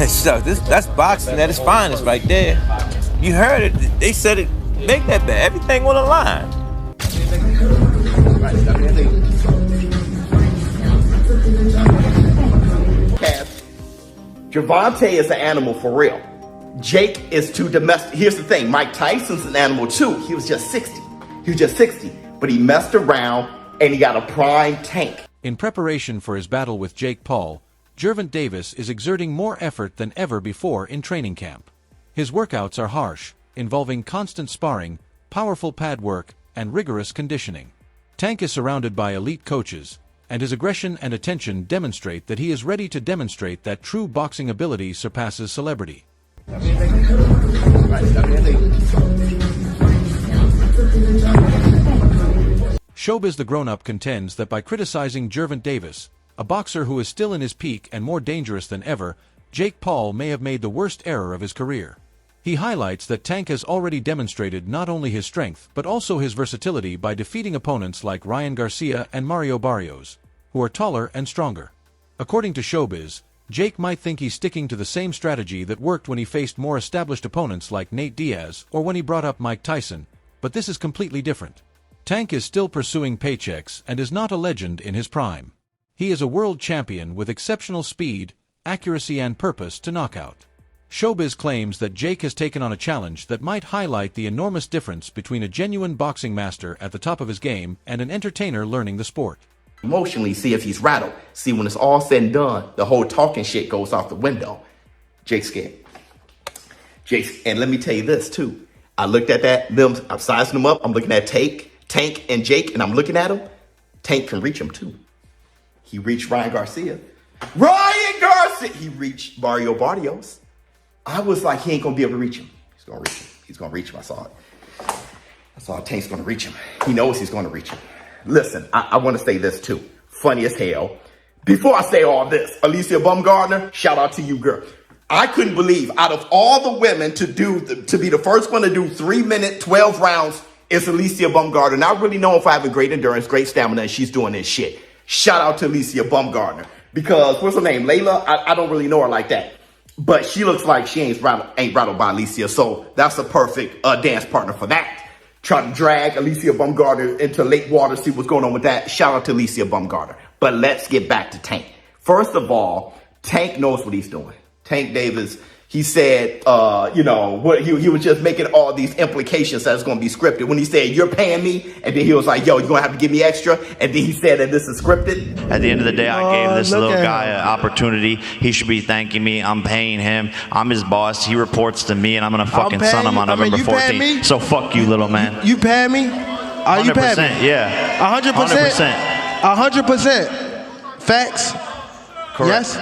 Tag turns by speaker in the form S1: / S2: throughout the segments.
S1: So that's boxing at its finest right there. You heard it. They said it. Make that bet. Everything on the line.
S2: Gervonta is an animal for real. Jake is too domestic. Here's the thing. Mike Tyson's an animal too. He was just 60. But he messed around and he got a prime Tank.
S3: In preparation for his battle with Jake Paul, Gervonta Davis is exerting more effort than ever before in training camp. His workouts are harsh, involving constant sparring, powerful pad work, and rigorous conditioning. Tank is surrounded by elite coaches, and his aggression and attention demonstrate that he is ready to demonstrate that true boxing ability surpasses celebrity. Showbiz the Grown-Up contends that by criticizing Gervonta Davis, a boxer who is still in his peak and more dangerous than ever, Jake Paul may have made the worst error of his career. He highlights that Tank has already demonstrated not only his strength but also his versatility by defeating opponents like Ryan Garcia and Mario Barrios, who are taller and stronger. According to Showbiz, Jake might think he's sticking to the same strategy that worked when he faced more established opponents like Nate Diaz or when he brought up Mike Tyson, but this is completely different. Tank is still pursuing paychecks and is not a legend in his prime. He is a world champion with exceptional speed, accuracy and purpose to knockout. Showbiz claims that Jake has taken on a challenge that might highlight the enormous difference between a genuine boxing master at the top of his game and an entertainer learning the sport.
S2: Emotionally, see if he's rattled. See, when it's all said and done, the whole talking shit goes out the window. Jake's scared. And let me tell you this too. I looked at I'm sizing them up. I'm looking at Tank and Jake, and I'm looking at him. Tank can reach him too. He reached Ryan Garcia. He reached Mario Barrios. I was like, he ain't gonna be able to reach him. He's gonna reach him. I saw Tank's gonna reach him. He knows he's gonna reach him. Listen, I want to say this too. Funny as hell. Before I say all this, Alicia Bumgardner, shout out to you, girl. I couldn't believe out of all the women to be the first one to do 3 minute, 12 rounds is Alicia Bumgardner. And I really know if I have a great endurance, great stamina, and she's doing this shit. Shout out to Alicia Bumgardner. Because, what's her name? Layla? I don't really know her like that. But she looks like she ain't rattled by Alicia. So that's a perfect dance partner for that. Try to drag Alicia Bumgardner into lake water, see what's going on with that. Shout out to Alicia Bumgardner. But let's get back to Tank. First of all, Tank knows what he's doing. Tank Davis, he said, what he was just making all these implications that it's going to be scripted. When he said, you're paying me, and then he was like, yo, you're going to have to give me extra. And then he said that this is scripted.
S4: At the end of the day, I gave this little guy an opportunity. He should be thanking me. I'm paying him. I'm his boss. He reports to me, and I'm going to fucking son him on November 14th. So fuck you, little man.
S5: You pay me? Are you paying me?
S4: Yeah.
S5: 100%? 100%. Facts?
S4: Correct.
S5: Yes?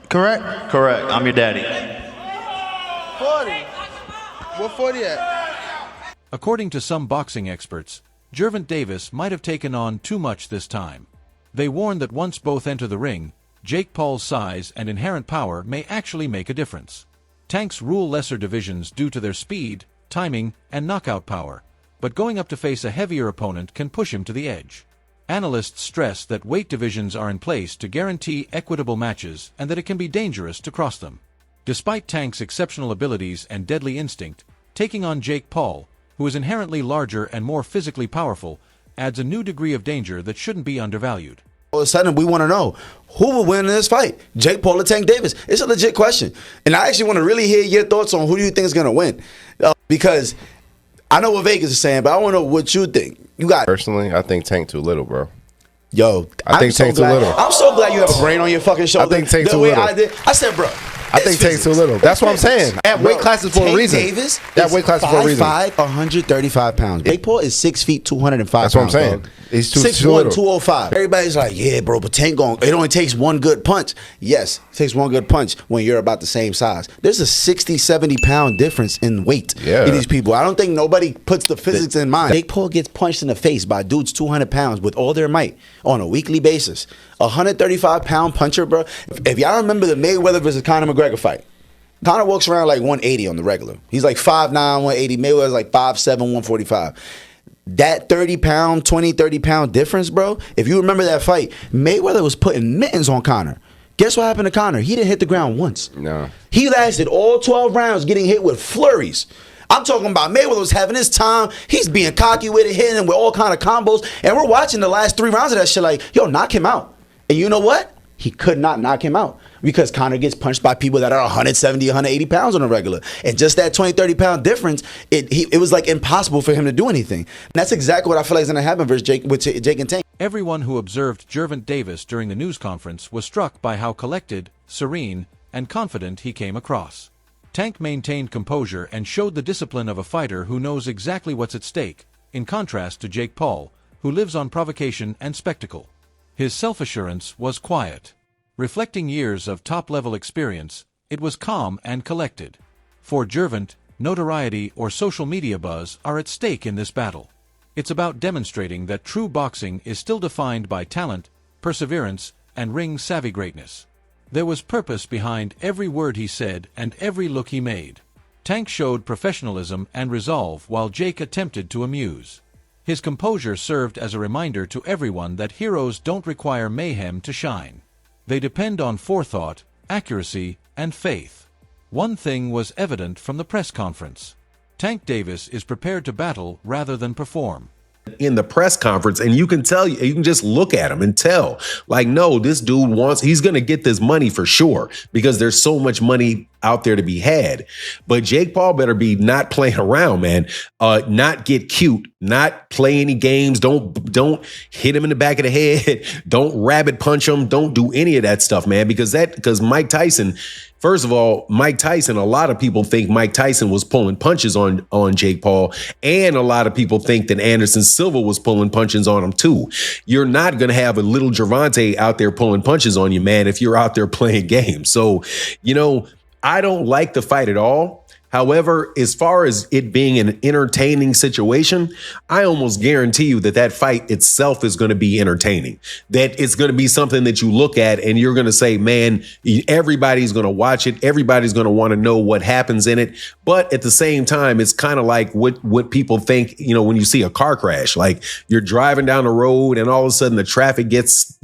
S5: Correct?
S4: Correct. I'm your daddy.
S5: 40. What 40 at?
S3: According to some boxing experts, Gervonta Davis might have taken on too much this time. They warn that once both enter the ring, Jake Paul's size and inherent power may actually make a difference. Tanks rule lesser divisions due to their speed, timing, and knockout power, but going up to face a heavier opponent can push him to the edge. Analysts stress that weight divisions are in place to guarantee equitable matches and that it can be dangerous to cross them. Despite Tank's exceptional abilities and deadly instinct, taking on Jake Paul, who is inherently larger and more physically powerful, adds a new degree of danger that shouldn't be undervalued.
S6: All of a sudden, we want to know who will win in this fight, Jake Paul or Tank Davis. It's a legit question. And I actually want to really hear your thoughts on who do you think is going to win. Because I know what Vegas is saying, but I want to know what you think.
S7: Personally, I think Tank too little, bro.
S6: Yo,
S7: I think Tank too little.
S6: I'm so glad you have a brain on your fucking shoulder.
S7: I think Tank too little.
S6: I said, bro.
S7: I think Tank's too little. That's what I'm saying. That weight class is for a reason.
S6: Davis
S7: that weight class is for a reason.
S6: 5'5", 135 pounds. Jake Paul is 6 feet, 205 pounds.
S7: That's what I'm saying.
S6: Dog.
S7: He's too
S6: 6'1",
S7: little.
S6: 205. Everybody's like, yeah, bro, but Tank it only takes one good punch. Yes, it takes one good punch when you're about the same size. There's a 60, 70 pound difference in weight in these people. I don't think nobody puts the physics in mind. Jake Paul gets punched in the face by dudes 200 pounds with all their might on a weekly basis. A 135 pound puncher, bro. If y'all remember the Mayweather versus Conor McGregor fight, Conor walks around like 180 on the regular. He's like 5'9", 180. Mayweather's like 5'7", 145. That 30 pound, 20, 30 pound difference, bro. If you remember that fight, Mayweather was putting mittens on Conor. Guess what happened to Conor? He didn't hit the ground once.
S7: No.
S6: He lasted all 12 rounds getting hit with flurries. I'm talking about Mayweather was having his time. He's being cocky with it, hitting him with all kind of combos. And we're watching the last 3 rounds of that shit like, yo, knock him out. And you know what? He could not knock him out because Conor gets punched by people that are 170, 180 pounds on a regular. And just that 20, 30 pound difference, it was like impossible for him to do anything. And that's exactly what I feel like is going to happen versus Jake and Tank.
S3: Everyone who observed Gervonta Davis during the news conference was struck by how collected, serene, and confident he came across. Tank maintained composure and showed the discipline of a fighter who knows exactly what's at stake, in contrast to Jake Paul, who lives on provocation and spectacle. His self-assurance was quiet. Reflecting years of top-level experience, it was calm and collected. For Gervonta, notoriety or social media buzz are at stake in this battle. It's about demonstrating that true boxing is still defined by talent, perseverance, and ring-savvy greatness. There was purpose behind every word he said and every look he made. Tank showed professionalism and resolve while Jake attempted to amuse. His composure served as a reminder to everyone that heroes don't require mayhem to shine. They depend on forethought, accuracy, and faith. One thing was evident from the press conference. Tank Davis is prepared to battle rather than perform.
S8: In the press conference, and you can tell, you can just look at him and tell, like, no, this dude he's going to get this money for sure because there's so much money out there to be had. But Jake Paul better be not playing around, man. Not get cute, not play any games. Don't hit him in the back of the head. Don't rabbit punch him. Don't do any of that stuff, man, because Mike Tyson, first of all, Mike Tyson, a lot of people think Mike Tyson was pulling punches on Jake Paul, and a lot of people think that Anderson Silva was pulling punches on him too. You're not going to have a little Gervonta out there pulling punches on you, man, if you're out there playing games. So, I don't like the fight at all. However, as far as it being an entertaining situation, I almost guarantee you that fight itself is going to be entertaining. That it's going to be something that you look at and you're going to say, man, everybody's going to watch it. Everybody's going to want to know what happens in it. But at the same time, it's kind of like what people think, when you see a car crash, like you're driving down the road and all of a sudden the traffic gets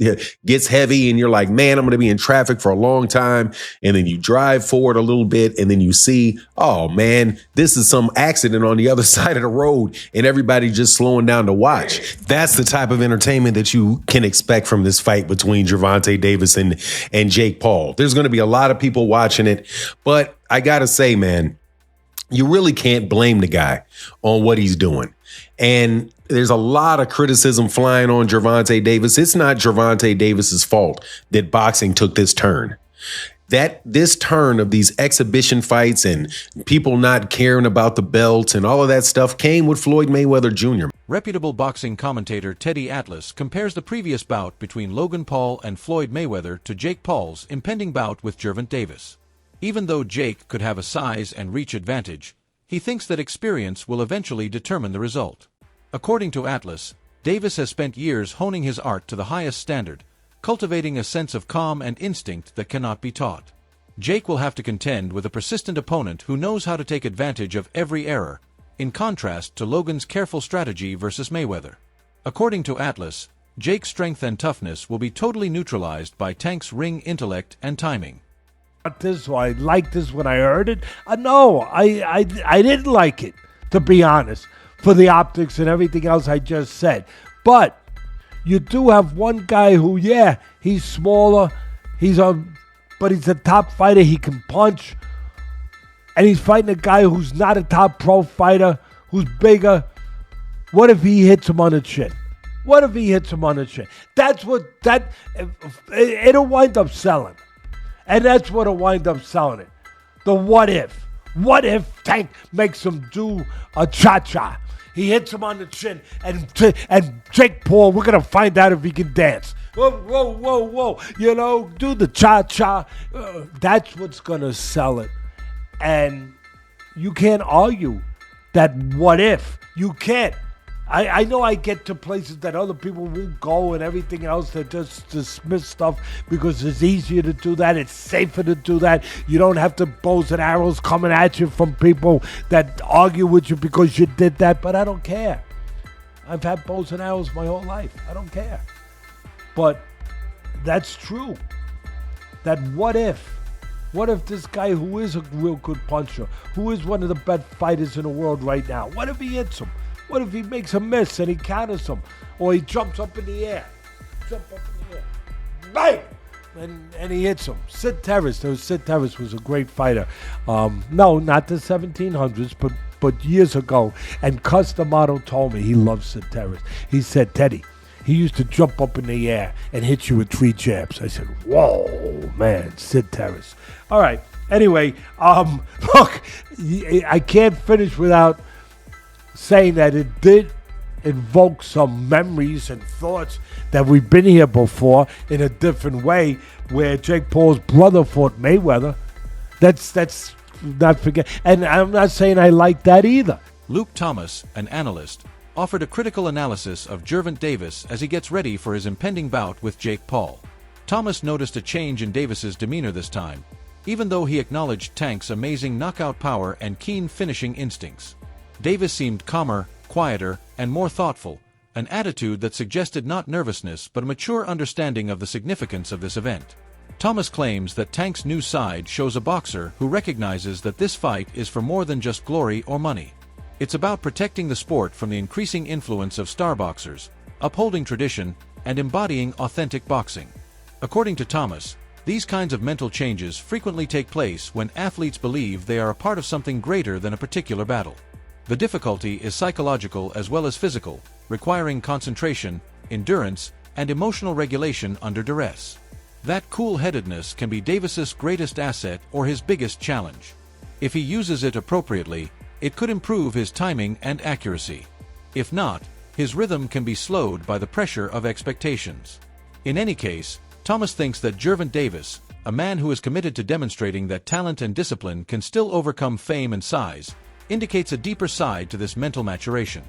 S8: heavy and you're like, man, I'm going to be in traffic for a long time. And then you drive forward a little bit and then you see, oh man, this is some accident on the other side of the road and everybody just slowing down to watch.
S7: That's the type of entertainment that you can expect from this fight between Gervonta Davis and Jake Paul.
S8: There's going to be a lot of people watching it, but I got to say, man, you really can't blame the guy on what he's doing. And there's a lot of criticism flying on Gervonta Davis. It's not Gervonta Davis's fault that boxing took this turn. This turn of these exhibition fights and people not caring about the belts and all of that stuff came with Floyd Mayweather Jr.
S3: Reputable boxing commentator Teddy Atlas compares the previous bout between Logan Paul and Floyd Mayweather to Jake Paul's impending bout with Gervonta Davis. Even though Jake could have a size and reach advantage, he thinks that experience will eventually determine the result. According to Atlas, Davis has spent years honing his art to the highest standard, cultivating a sense of calm and instinct that cannot be taught. Jake will have to contend with a persistent opponent who knows how to take advantage of every error, in contrast to Logan's careful strategy versus Mayweather. According to Atlas, Jake's strength and toughness will be totally neutralized by Tank's ring intellect and timing.
S9: This, I liked this when I heard it. No, I didn't like it, to be honest, for the optics and everything else I just said. But you do have one guy who, he's smaller, but he's a top fighter. He can punch, and he's fighting a guy who's not a top pro fighter, who's bigger. What if he hits him on the chin? It'll wind up selling, and that's what'll wind up selling it. The what if? What if Tank makes him do a cha-cha? He hits him on the chin, and Jake Paul, we're going to find out if he can dance. Whoa. Do the cha-cha. That's what's going to sell it. And you can't argue that what if. You can't. I know I get to places that other people won't go and everything else. They just dismiss stuff because it's easier to do that. It's safer to do that. You don't have to bows and arrows coming at you from people that argue with you because you did that. But I don't care. I've had bows and arrows my whole life. I don't care. But that's true. that what if this guy who is a real good puncher, who is one of the best fighters in the world right now, what if he hits him? What if he makes a miss and he counters him? Or he jumps up in the air. Bang! And he hits him. Sid Terrace was a great fighter. No, not the 1700s, but years ago. And Cus D'Amato told me he loved Sid Terrace. He said, Teddy, he used to jump up in the air and hit you with 3 jabs. I said, whoa, man, Sid Terrace. All right. Anyway, look, I can't finish without saying that it did invoke some memories and thoughts that we've been here before in a different way, where Jake Paul's brother fought Mayweather. That's not forget. And I'm not saying I like that either.
S3: Luke Thomas, an analyst, offered a critical analysis of Gervonta Davis as he gets ready for his impending bout with Jake Paul. Thomas noticed a change in Davis's demeanor this time, even though he acknowledged Tank's amazing knockout power and keen finishing instincts. Davis seemed calmer, quieter, and more thoughtful, an attitude that suggested not nervousness but a mature understanding of the significance of this event. Thomas claims that Tank's new side shows a boxer who recognizes that this fight is for more than just glory or money. It's about protecting the sport from the increasing influence of star boxers, upholding tradition, and embodying authentic boxing. According to Thomas, these kinds of mental changes frequently take place when athletes believe they are a part of something greater than a particular battle. The difficulty is psychological as well as physical, requiring concentration, endurance, and emotional regulation under duress. That cool-headedness can be Davis's greatest asset or his biggest challenge. If he uses it appropriately, it could improve his timing and accuracy. If not, his rhythm can be slowed by the pressure of expectations. In any case, Thomas thinks that Gervonta Davis, a man who is committed to demonstrating that talent and discipline can still overcome fame and size, indicates a deeper side to this mental maturation.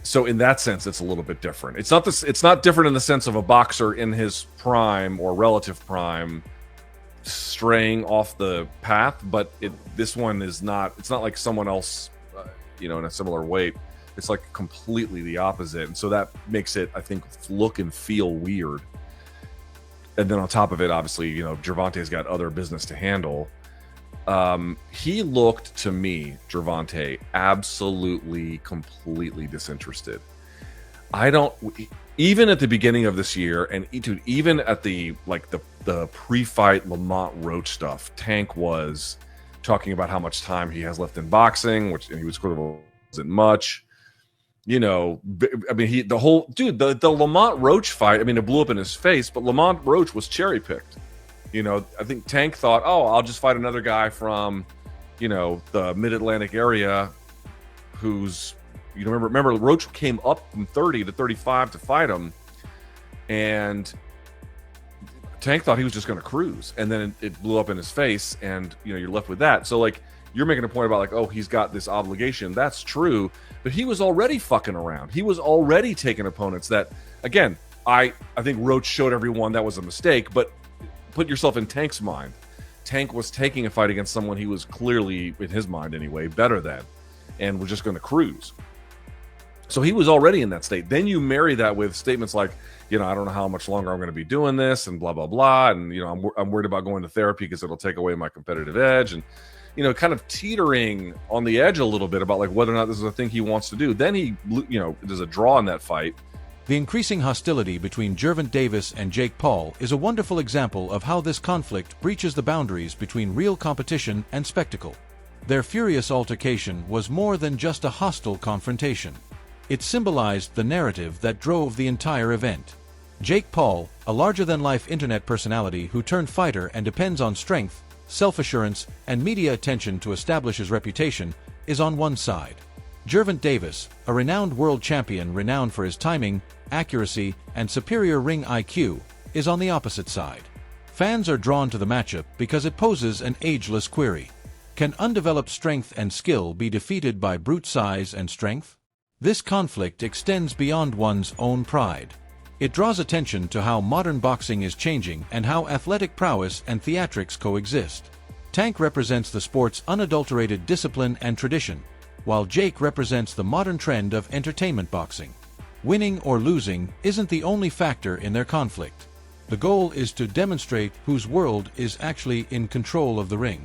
S10: So in that sense, it's a little bit different. It's not different in the sense of a boxer in his prime or relative prime straying off the path, but this one is not. It's not like someone else, in a similar weight. It's like completely the opposite, and so that makes it, I think, look and feel weird. And then on top of it, obviously, Gervonta's got other business to handle. He looked to me, Gervonta, absolutely, completely disinterested. Even at the beginning of this year, and even at the pre-fight Lamont Roach stuff, Tank was talking about how much time he has left in boxing, and he was sort of wasn't much. The Lamont Roach fight, it blew up in his face, but Lamont Roach was cherry-picked. I think Tank thought, I'll just fight another guy from, the Mid-Atlantic area who's, remember Roach came up from 30 to 35 to fight him, and Tank thought he was just going to cruise, and then it blew up in his face, and, you're left with that. So, you're making a point about, he's got this obligation. That's true, but he was already fucking around. He was already taking opponents that, again, I think Roach showed everyone that was a mistake, but put yourself in Tank's mind. Tank was taking a fight against someone he was clearly, in his mind anyway, better than, and was just going to cruise. So he was already in that state. Then you marry that with statements like, I don't know how much longer I'm going to be doing this, and blah, blah, blah. And, I'm worried about going to therapy because it'll take away my competitive edge. And, kind of teetering on the edge a little bit about whether or not this is a thing he wants to do. Then he, there's a draw in that fight.
S3: The increasing hostility between Gervonta Davis and Jake Paul is a wonderful example of how this conflict breaches the boundaries between real competition and spectacle. Their furious altercation was more than just a hostile confrontation. It symbolized the narrative that drove the entire event. Jake Paul, a larger-than-life internet personality who turned fighter and depends on strength, self-assurance, and media attention to establish his reputation, is on one side. Gervonta Davis, a renowned world champion renowned for his timing, accuracy, and superior ring IQ, is on the opposite side. Fans are drawn to the matchup because it poses an ageless query. Can undeveloped strength and skill be defeated by brute size and strength? This conflict extends beyond one's own pride. It draws attention to how modern boxing is changing and how athletic prowess and theatrics coexist. Tank represents the sport's unadulterated discipline and tradition, while Jake represents the modern trend of entertainment boxing. Winning or losing isn't the only factor in their conflict. The goal is to demonstrate whose world is actually in control of the ring.